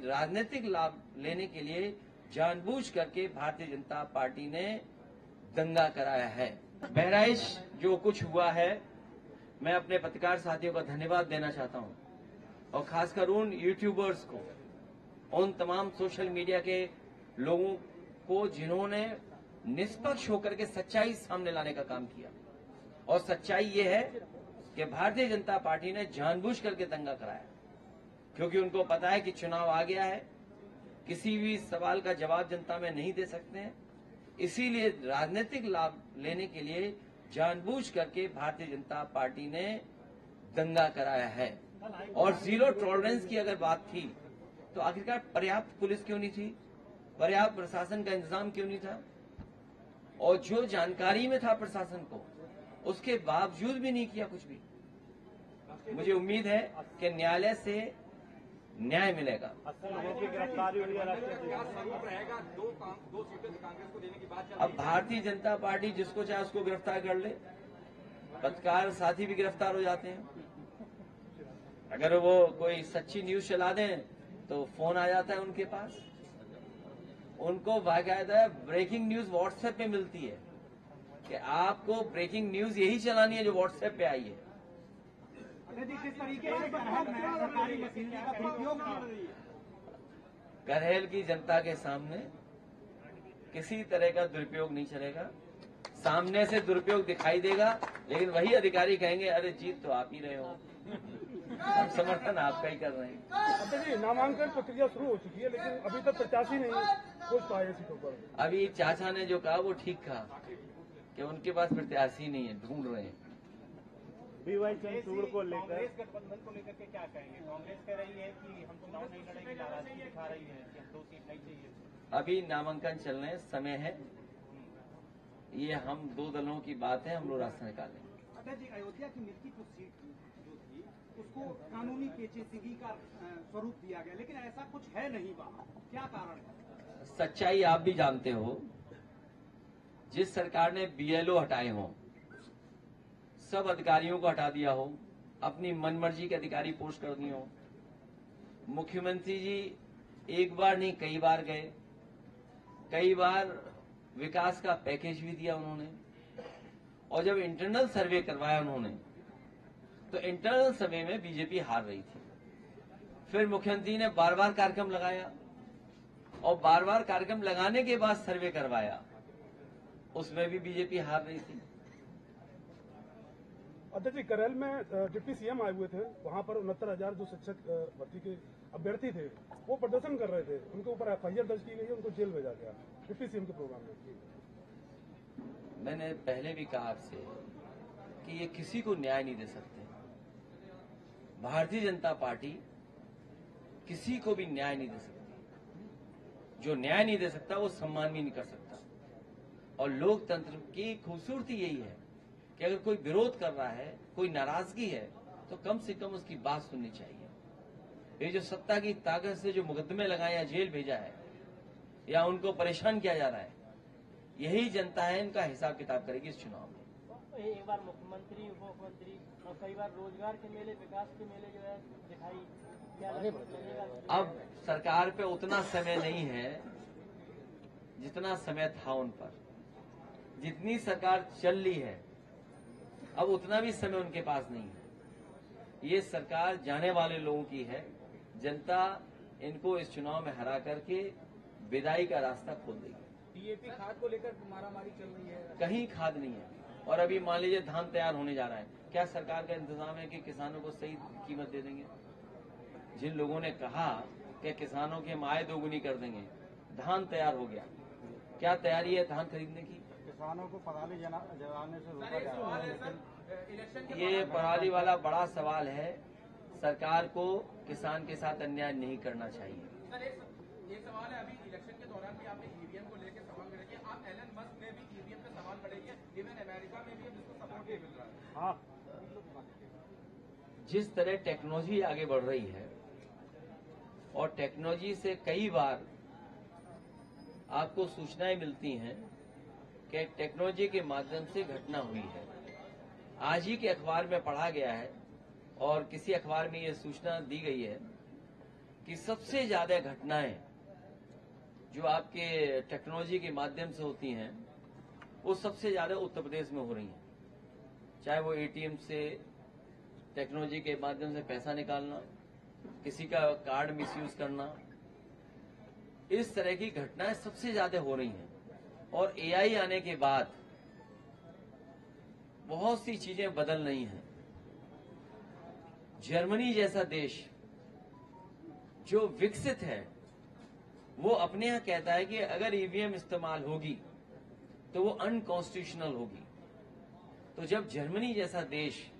राजनीतिक लाभ लेने के लिए जानबूझ करके भारतीय जनता पार्टी ने दंगा कराया है। बहराइच जो कुछ हुआ है, मैं अपने पत्रकार साथियों का धन्यवाद देना चाहता हूं और खासकर उन यूट्यूबर्स को, उन तमाम सोशल मीडिया के लोगों को जिन्होंने निष्पक्ष होकर के सच्चाई सामने लाने का काम किया। और सच्चाई ये है कि भारतीय जनता पार्टी ने जानबूझ करके दंगा कराया, क्योंकि उनको पता है कि चुनाव आ गया है, किसी भी सवाल का जवाब जनता में नहीं दे सकते हैं। इसीलिए राजनीतिक लाभ लेने के लिए जानबूझ करके भारतीय जनता पार्टी ने दंगा कराया है। और जीरो टॉलरेंस की अगर बात थी तो आखिरकार पर्याप्त पुलिस क्यों नहीं थी, पर्याप्त प्रशासन का इंतजाम क्यों नहीं था? और जो जानकारी में था प्रशासन को, उसके बावजूद भी नहीं किया कुछ भी। मुझे उम्मीद है कि न्यायालय से न्याय मिलेगा। अब भारतीय जनता पार्टी जिसको चाहे उसको गिरफ्तार कर ले, पत्रकार साथी भी गिरफ्तार हो जाते हैं। अगर वो कोई सच्ची न्यूज चला दें तो फोन आ जाता है उनके पास। उनको बाकायदा ब्रेकिंग न्यूज व्हाट्सएप पे मिलती है कि आपको ब्रेकिंग न्यूज यही चलानी है जो व्हाट्सएप पे आई है। किस तरीके से सरकारी मशीनरी का दुरुपयोग किया? करहेल की जनता के सामने किसी तरह का दुरुपयोग नहीं चलेगा। सामने से दुरुपयोग दिखाई देगा, लेकिन वही अधिकारी कहेंगे अरे जीत तो आप ही रहे हो, हम समर्थन आपका ही कर रहे हैं। अच्छा जी, नामांकन प्रक्रिया शुरू हो चुकी है, लेकिन अभी तक प्रत्याशी नहीं कुछ पाए सीटों पर। अभी चाचा ने जो कहा वो ठीक कहा कि उनके पास प्रत्याशी नहीं है, ढूंढ रहे हैं। बीवाई चंद्रचूड़ को लेकर, कांग्रेस गठबंधन को लेकर के क्या कहेंगे? कांग्रेस कह रही है कि हम चुनाव नहीं लड़ेंगे, नाराजगी दिखा रही है कि हम 2 सीट नहीं चाहिए। अभी नामांकन चलने समय है, ये हम 2 दलों की बात है, हम लोग रास्ता निकालेंगे। अटल जी, अयोध्या की मिल्कीपुर सीट जो थी उसको कानूनी पेचीदगी का स्वरूप दिया गया, लेकिन ऐसा कुछ है नहीं वहाँ, क्या कारण है? सच्चाई आप भी जानते हो। जिस सरकार ने बीएलओ हटाए हों, सब अधिकारियों को हटा दिया हो, अपनी मनमर्जी के अधिकारी पोस्ट कर दिए हो, मुख्यमंत्री जी एक बार नहीं कई बार गए, कई बार विकास का पैकेज भी दिया उन्होंने। और जब इंटरनल सर्वे करवाया उन्होंने तो इंटरनल सर्वे में बीजेपी हार रही थी। फिर मुख्यमंत्री ने बार बार कार्यक्रम लगाया और बार बार कार्यक्रम लगाने के बाद सर्वे करवाया, उसमें भी बीजेपी हार रही थी। अध्यक्ष जी, करेल में डिप्टी सीएम आए हुए थे, वहां पर 69,000 जो शिक्षक भर्ती के अभ्यर्थी थे वो प्रदर्शन कर रहे थे, उनके ऊपर एफआईआर दर्ज की गई है, उनको जेल भेजा गया डिप्टी सीएम के प्रोग्राम में। मैंने पहले भी कहा आपसे कि ये किसी को न्याय नहीं दे सकते। भारतीय जनता पार्टी किसी को भी न्याय नहीं दे सकती। जो न्याय नहीं दे सकता वो सम्मान भी नहीं कर सकता। और लोकतंत्र की खूबसूरती यही है कि अगर कोई विरोध कर रहा है, कोई नाराजगी है, तो कम से कम उसकी बात सुननी चाहिए। ये जो सत्ता की ताकत से जो मुकदमे लगाए या जेल भेजा है या उनको परेशान किया जा रहा है, यही जनता है, इनका हिसाब किताब करेगी इस चुनाव में। एक बार मुख्यमंत्री, उप मुख्यमंत्री और कई बार रोजगार के मेले, विकास के मेले जो है दिखाई, क्या लगेगा? अब सरकार पे उतना समय नहीं है जितना समय था उन पर। जितनी सरकार चल रही है अब उतना भी समय उनके पास नहीं है। ये सरकार जाने वाले लोगों की है। जनता इनको इस चुनाव में हरा करके विदाई का रास्ता खोल देगी। डीएपी खाद को लेकर मारामारी चल रही है, कहीं खाद नहीं है। और अभी मान लीजिए धान तैयार होने जा रहा है, क्या सरकार का इंतजाम है कि किसानों को सही कीमत दे देंगे? जिन लोगों ने कहा कि किसानों की हम आय दोगुनी कर देंगे, धान तैयार हो गया, क्या तैयारी है धान खरीदने की? किसानों को पराली जलाने से रोका जा रहा है। ये पराली वाला बड़ा सवाल है। सरकार को किसान के साथ अन्याय नहीं करना चाहिए। सर, एक सवाल है, अभी इलेक्शन के दौरान भी आपने ईवीएम को लेकर सवाल करेंगे, आप एलन मस्क ने भी ईवीएम पे सवाल करेंगे, इवन अमेरिका में भी इसको सपोर्ट नहीं मिल रहा है। हाँ, जिस तरह टेक्नोलॉजी आगे बढ़ रही है और टेक्नोलॉजी से कई बार आपको सूचनाएं मिलती हैं कि टेक्नोलॉजी के माध्यम से घटना हुई है। आज ही के अखबार में पढ़ा गया है और किसी अखबार में ये सूचना दी गई है कि सबसे ज्यादा घटनाएं जो आपके टेक्नोलॉजी के माध्यम से होती हैं वो सबसे ज्यादा उत्तर प्रदेश में हो रही हैं। चाहे वो एटीएम से टेक्नोलॉजी के माध्यम से पैसा निकालना, किसी का कार्ड मिसयूज करना, इस तरह की घटनाएं सबसे ज्यादा हो रही हैं। और एआई आने के बाद बहुत सी चीजें बदल रही हैं। जर्मनी जैसा देश जो विकसित है वो अपने यहां कहता है कि अगर ईवीएम इस्तेमाल होगी तो वो अनकॉन्स्टिट्यूशनल होगी। तो जब जर्मनी जैसा देश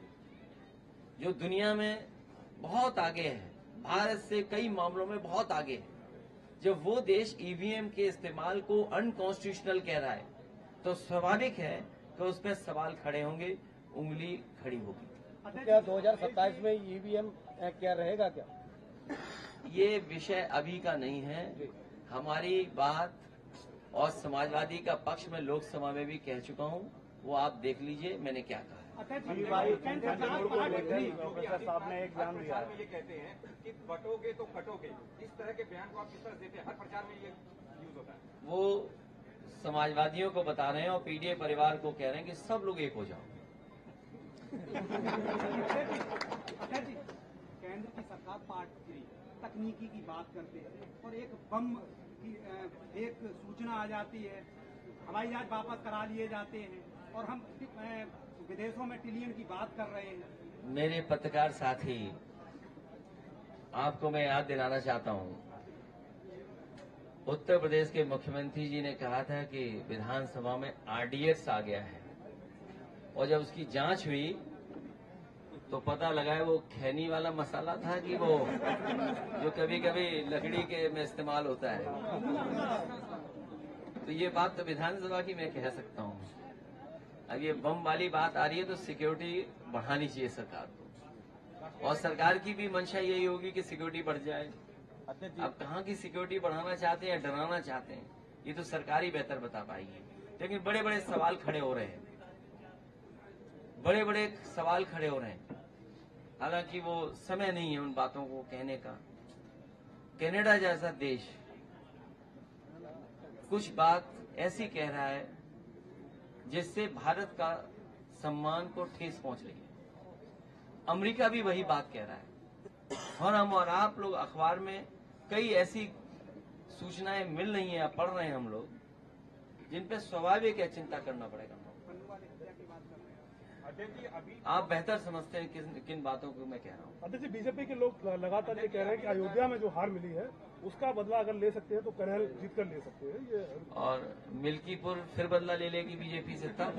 जो दुनिया में बहुत आगे है, भारत से कई मामलों में बहुत आगे है, जब वो देश ईवीएम के इस्तेमाल को अनकॉन्स्टिट्यूशनल कह रहा है तो स्वाभाविक है कि उसमें सवाल खड़े होंगे, उंगली खड़ी होगी। क्या 2027 में ईवीएम क्या रहेगा क्या? ये विषय अभी का नहीं है। हमारी बात और समाजवादी का पक्ष में लोकसभा में भी कह चुका हूं, वो आप देख लीजिए मैंने क्या कहा। प्रोफेसर साहब ने एक बयान दिया में ये कहते हैं कि बटोगे तो कटोगे, इस तरह के बयान को आप किस तरह देते हैं? हर प्रचार में ये यूज होता है। वो समाजवादियों को बता रहे हैं और पीडीए परिवार को कह रहे हैं कि सब लोग एक हो जाओ। अक्षय जी, केंद्र की सरकार पार्टी तकनीकी की बात करते हैं और एक बम की एक सूचना आ जाती है, हवाई जहाज वापस करा लिए जाते हैं और हम विदेशों में ट्रिलियन की बात कर रहे हैं। मेरे पत्रकार साथी, आपको मैं याद दिलाना चाहता हूं, उत्तर प्रदेश के मुख्यमंत्री जी ने कहा था कि विधानसभा में आरडीएक्स आ गया है और जब उसकी जांच हुई तो पता लगा है वो खैनी वाला मसाला था कि वो जो कभी कभी लकड़ी के में इस्तेमाल होता है। तो ये बात तो विधानसभा की मैं कह सकता हूं। अब ये बम वाली बात आ रही है तो सिक्योरिटी बढ़ानी चाहिए सरकार को, और सरकार की भी मंशा यही होगी कि सिक्योरिटी बढ़ जाए। अब कहाँ की सिक्योरिटी बढ़ाना चाहते हैं या डराना चाहते हैं, ये तो सरकार ही बेहतर बता पाएगी। लेकिन बड़े बड़े सवाल खड़े हो रहे हैं, बड़े बड़े सवाल खड़े हो रहे हैं। हालांकि वो समय नहीं है उन बातों को कहने का। कनाडा जैसा देश कुछ बात ऐसी कह रहा है जिससे भारत का सम्मान को ठेस पहुंच रही है। अमेरिका भी वही बात कह रहा है और हम और आप लोग अखबार में कई ऐसी सूचनाएं मिल रही हैं या पढ़ रहे हैं हम लोग, जिन पे स्वाभाविक है चिंता करना पड़ेगा। आप बेहतर समझते हैं किन बातों को मैं कह रहा हूँ। अध्यक्ष जी, बीजेपी के लोग लगातार ये कह रहे हैं कि अयोध्या में जो हार मिली है उसका बदला अगर ले सकते हैं तो कन्हैया जीत कर ले सकते हैं। ये और मिल्कीपुर फिर बदला ले लेगी बीजेपी से तब